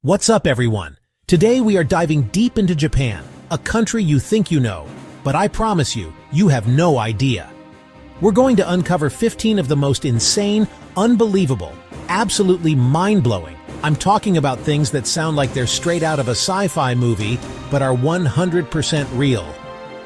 What's up, everyone? Today we are diving deep into Japan, a country you think you know, but I promise you, you have no idea. We're going to uncover 15 of the most insane, unbelievable, absolutely mind-blowing. I'm talking about things that sound like they're straight out of a sci-fi movie, but are 100% real.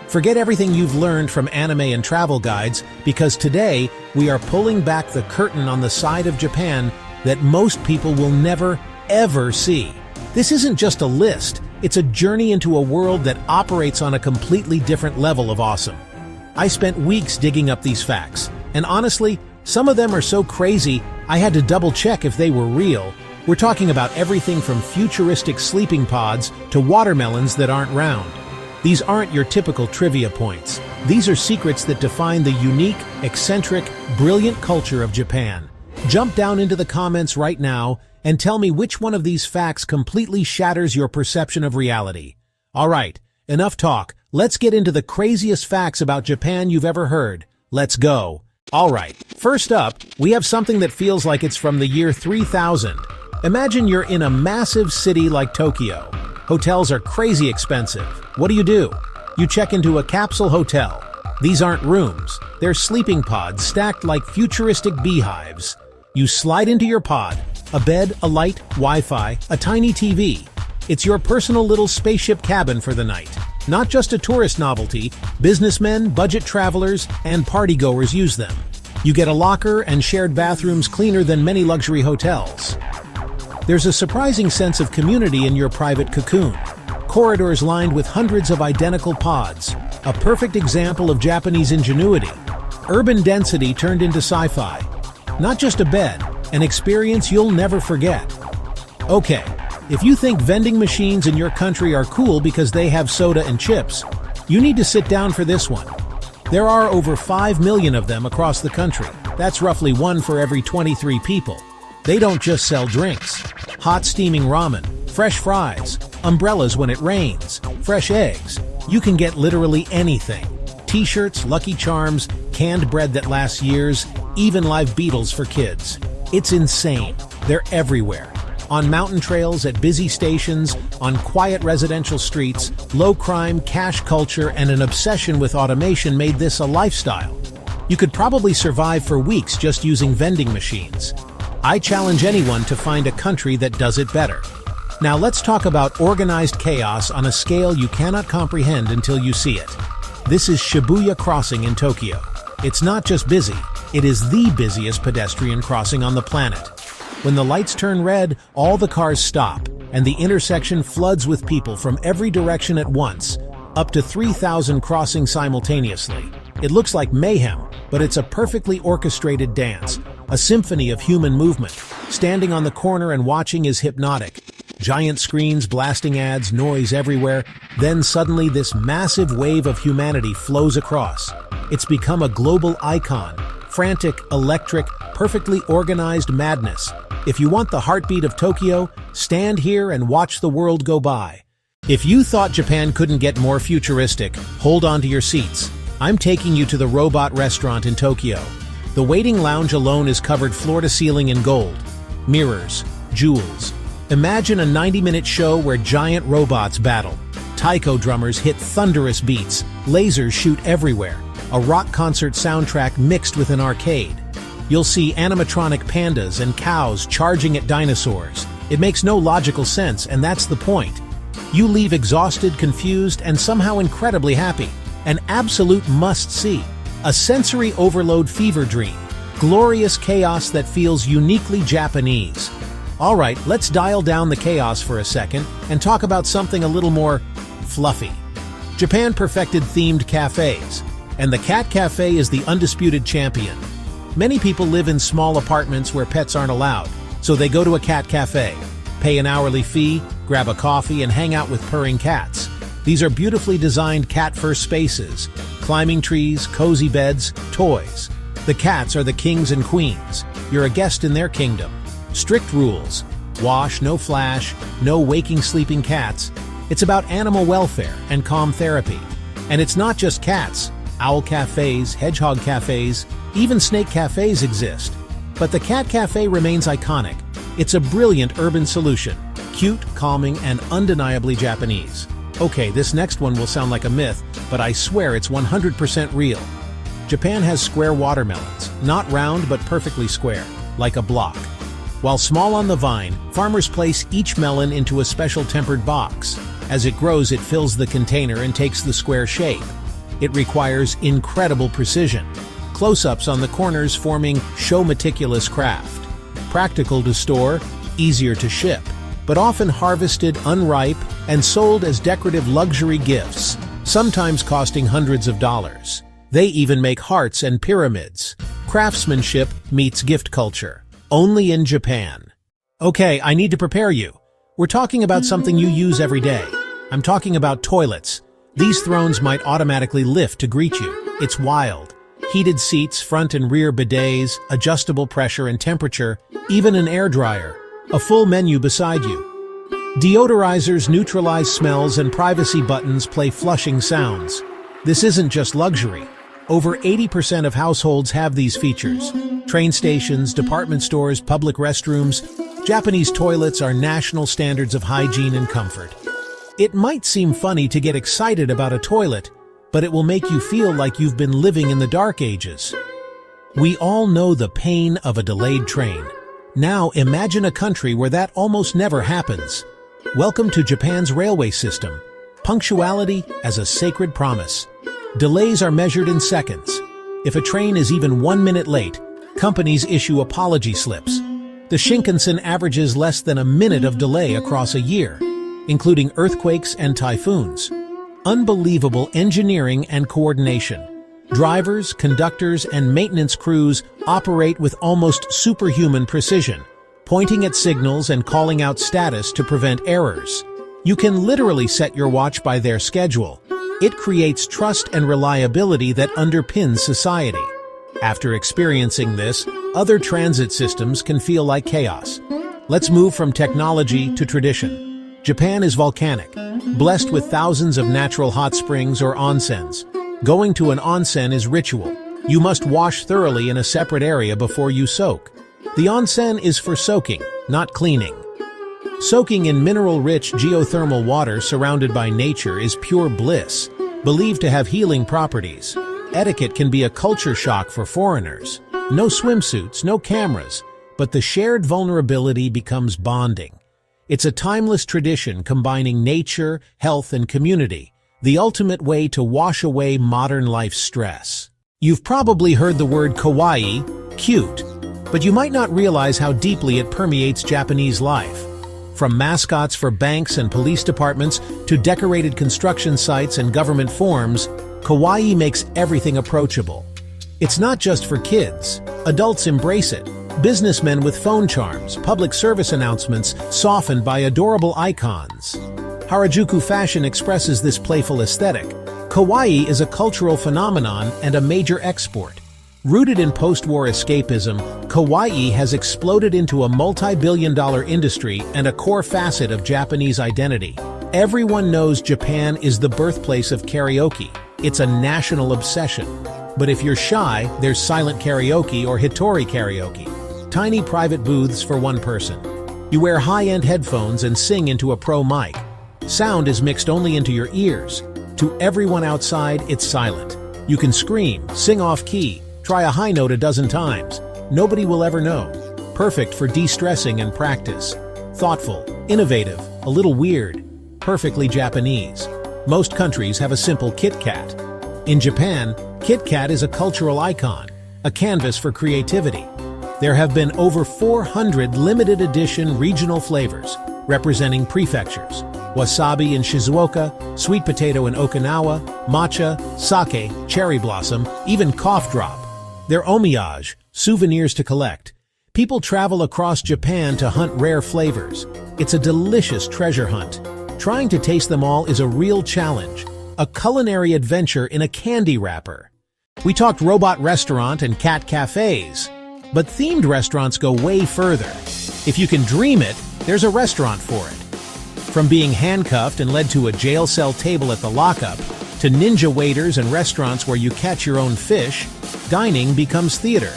Forget everything you've learned from anime and travel guides, because today we are pulling back the curtain on the side of Japan that most people will never, ever see. This isn't just a list, it's a journey into a world that operates on a completely different level of awesome. I spent weeks digging up these facts, and honestly, some of them are so crazy I had to double-check if they were real. We're talking about everything from futuristic sleeping pods to watermelons that aren't round. These aren't your typical trivia points. These are secrets that define the unique, eccentric, brilliant culture of Japan. Jump down into the comments right now and tell me which one of these facts completely shatters your perception of reality. Alright, enough talk. Let's get into the craziest facts about Japan you've ever heard. Let's go. Alright, first up, we have something that feels like it's from the year 3000. Imagine you're in a massive city like Tokyo. Hotels are crazy expensive. What do? You check into a capsule hotel. These aren't rooms. They're sleeping pods stacked like futuristic beehives. You slide into your pod. A bed, a light, Wi-Fi, a tiny TV. It's your personal little spaceship cabin for the night. Not just a tourist novelty, businessmen, budget travelers, and partygoers use them. You get a locker and shared bathrooms cleaner than many luxury hotels. There's a surprising sense of community in your private cocoon. Corridors lined with hundreds of identical pods. A perfect example of Japanese ingenuity. Urban density turned into sci-fi. Not just a bed, an experience you'll never forget. Okay, if you think vending machines in your country are cool because they have soda and chips, you need to sit down for this one. There are over 5 million of them across the country. That's roughly one for every 23 people. They don't just sell drinks. Hot steaming ramen, fresh fries, umbrellas when it rains, fresh eggs. You can get literally anything. T-shirts, Lucky Charms, canned bread that lasts years, even live Beatles for kids. It's insane. They're everywhere. On mountain trails, at busy stations, on quiet residential streets, low crime, cash culture, and an obsession with automation made this a lifestyle. You could probably survive for weeks just using vending machines. I challenge anyone to find a country that does it better. Now let's talk about organized chaos on a scale you cannot comprehend until you see it. This is Shibuya Crossing in Tokyo. It's not just busy, it is the busiest pedestrian crossing on the planet. When the lights turn red, all the cars stop, and the intersection floods with people from every direction at once, up to 3,000 crossing simultaneously. It looks like mayhem, but it's a perfectly orchestrated dance, a symphony of human movement. Standing on the corner and watching is hypnotic. Giant screens, blasting ads, noise everywhere. Then suddenly this massive wave of humanity flows across. It's become a global icon. Frantic, electric, perfectly organized madness. If you want the heartbeat of Tokyo, stand here and watch the world go by. If you thought Japan couldn't get more futuristic, hold on to your seats. I'm taking you to the robot restaurant in Tokyo. The waiting lounge alone is covered floor to ceiling in gold. Mirrors, jewels. Imagine a 90-minute show where giant robots battle. Taiko drummers hit thunderous beats. Lasers shoot everywhere. A rock concert soundtrack mixed with an arcade. You'll see animatronic pandas and cows charging at dinosaurs. It makes no logical sense, and that's the point. You leave exhausted, confused, and somehow incredibly happy. An absolute must-see. A sensory overload fever dream. Glorious chaos that feels uniquely Japanese. Alright, let's dial down the chaos for a second and talk about something a little more fluffy. Japan perfected themed cafes, and the Cat Cafe is the undisputed champion. Many people live in small apartments where pets aren't allowed, so they go to a cat cafe, pay an hourly fee, grab a coffee, and hang out with purring cats. These are beautifully designed cat-first spaces, climbing trees, cozy beds, toys. The cats are the kings and queens. You're a guest in their kingdom. Strict rules. Wash, no flash, no waking sleeping cats. It's about animal welfare and calm therapy. And it's not just cats. Owl cafes, hedgehog cafes, even snake cafes exist. But the Cat Cafe remains iconic. It's a brilliant urban solution. Cute, calming, and undeniably Japanese. Okay, this next one will sound like a myth, but I swear it's 100% real. Japan has square watermelons, not round but perfectly square, like a block. While small on the vine, farmers place each melon into a special tempered box. As it grows, it fills the container and takes the square shape. It requires incredible precision. Close-ups on the corners forming show meticulous craft. Practical to store, easier to ship, but often harvested unripe and sold as decorative luxury gifts, sometimes costing hundreds of dollars. They even make hearts and pyramids. Craftsmanship meets gift culture. Only in Japan. Okay, I need to prepare you. We're talking about something you use every day. I'm talking about toilets. These thrones might automatically lift to greet you. It's wild. Heated seats, front and rear bidets, adjustable pressure and temperature, even an air dryer. A full menu beside you. Deodorizers neutralize smells and privacy buttons play flushing sounds. This isn't just luxury. Over 80% of households have these features. Train stations, department stores, public restrooms. Japanese toilets are national standards of hygiene and comfort. It might seem funny to get excited about a toilet, but it will make you feel like you've been living in the dark ages. We all know the pain of a delayed train. Now imagine a country where that almost never happens. Welcome to Japan's railway system. Punctuality as a sacred promise. Delays are measured in seconds. If a train is even 1 minute late, companies issue apology slips. The Shinkansen averages less than a minute of delay across a year, including earthquakes and typhoons. Unbelievable engineering and coordination. Drivers, conductors, and maintenance crews operate with almost superhuman precision, pointing at signals and calling out status to prevent errors. You can literally set your watch by their schedule. It creates trust and reliability that underpins society. After experiencing this, other transit systems can feel like chaos. Let's move from technology to tradition. Japan is volcanic, blessed with thousands of natural hot springs or onsens. Going to an onsen is ritual. You must wash thoroughly in a separate area before you soak. The onsen is for soaking, not cleaning. Soaking in mineral-rich geothermal water surrounded by nature is pure bliss, believed to have healing properties. Etiquette can be a culture shock for foreigners. No swimsuits, no cameras, but the shared vulnerability becomes bonding. It's a timeless tradition combining nature, health, and community, the ultimate way to wash away modern life stress. You've probably heard the word kawaii, cute, but you might not realize how deeply it permeates Japanese life. From mascots for banks and police departments to decorated construction sites and government forms, kawaii makes everything approachable. It's not just for kids. Adults embrace it. Businessmen with phone charms, public service announcements softened by adorable icons. Harajuku fashion expresses this playful aesthetic. Kawaii is a cultural phenomenon and a major export. Rooted in post-war escapism, kawaii has exploded into a multi-billion-dollar industry and a core facet of Japanese identity. Everyone knows Japan is the birthplace of karaoke. It's a national obsession. But if you're shy, there's silent karaoke or hitori karaoke. Tiny private booths for one person. You wear high-end headphones and sing into a pro mic. Sound is mixed only into your ears. To everyone outside, it's silent. You can scream, sing off-key, try a high note a dozen times. Nobody will ever know. Perfect for de-stressing and practice. Thoughtful, innovative, a little weird. Perfectly Japanese. Most countries have a simple Kit Kat. In Japan, Kit Kat is a cultural icon, a canvas for creativity. There have been over 400 limited edition regional flavors, representing prefectures. Wasabi in Shizuoka, sweet potato in Okinawa, matcha, sake, cherry blossom, even cough drop. They're homage, souvenirs to collect. People travel across Japan to hunt rare flavors. It's a delicious treasure hunt. Trying to taste them all is a real challenge, a culinary adventure in a candy wrapper. We talked robot restaurant and cat cafes, but themed restaurants go way further. If you can dream it, there's a restaurant for it. From being handcuffed and led to a jail cell table at the lockup, to ninja waiters and restaurants where you catch your own fish, dining becomes theater.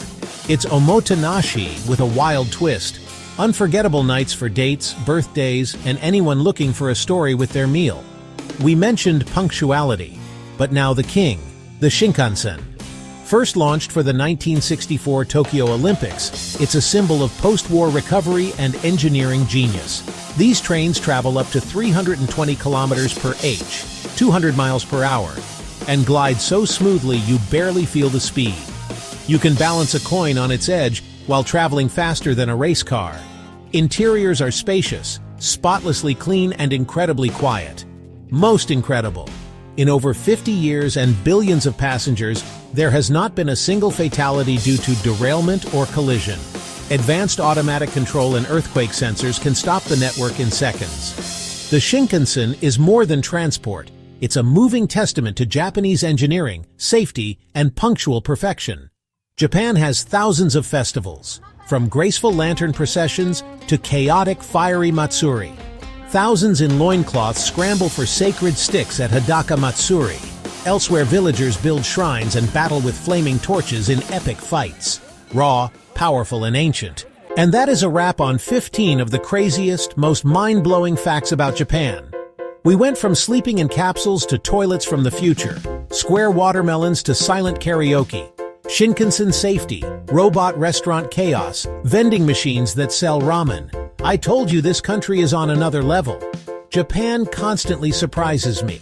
It's omotenashi with a wild twist. Unforgettable nights for dates, birthdays, and anyone looking for a story with their meal. We mentioned punctuality, but now the king, the Shinkansen. First launched for the 1964 Tokyo Olympics, it's a symbol of post-war recovery and engineering genius. These trains travel up to 320 kilometers per h, 200 miles per hour, and glide so smoothly you barely feel the speed. You can balance a coin on its edge while traveling faster than a race car. Interiors are spacious, spotlessly clean, and incredibly quiet. Most incredible. In over 50 years and billions of passengers, there has not been a single fatality due to derailment or collision. Advanced automatic control and earthquake sensors can stop the network in seconds. The Shinkansen is more than transport. It's a moving testament to Japanese engineering, safety, and punctual perfection. Japan has thousands of festivals, from graceful lantern processions to chaotic fiery matsuri. Thousands in loincloths scramble for sacred sticks at Hidaka Matsuri. Elsewhere, villagers build shrines and battle with flaming torches in epic fights. Raw, powerful, and ancient. And that is a wrap on 15 of the craziest, most mind-blowing facts about Japan. We went from sleeping in capsules to toilets from the future, square watermelons to silent karaoke, Shinkansen safety, robot restaurant chaos, vending machines that sell ramen. I told you this country is on another level. Japan constantly surprises me.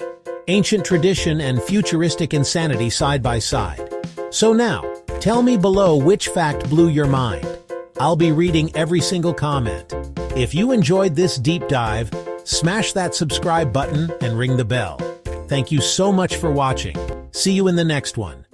Ancient tradition and futuristic insanity side by side. So now, tell me below which fact blew your mind. I'll be reading every single comment. If you enjoyed this deep dive, smash that subscribe button and ring the bell. Thank you so much for watching. See you in the next one.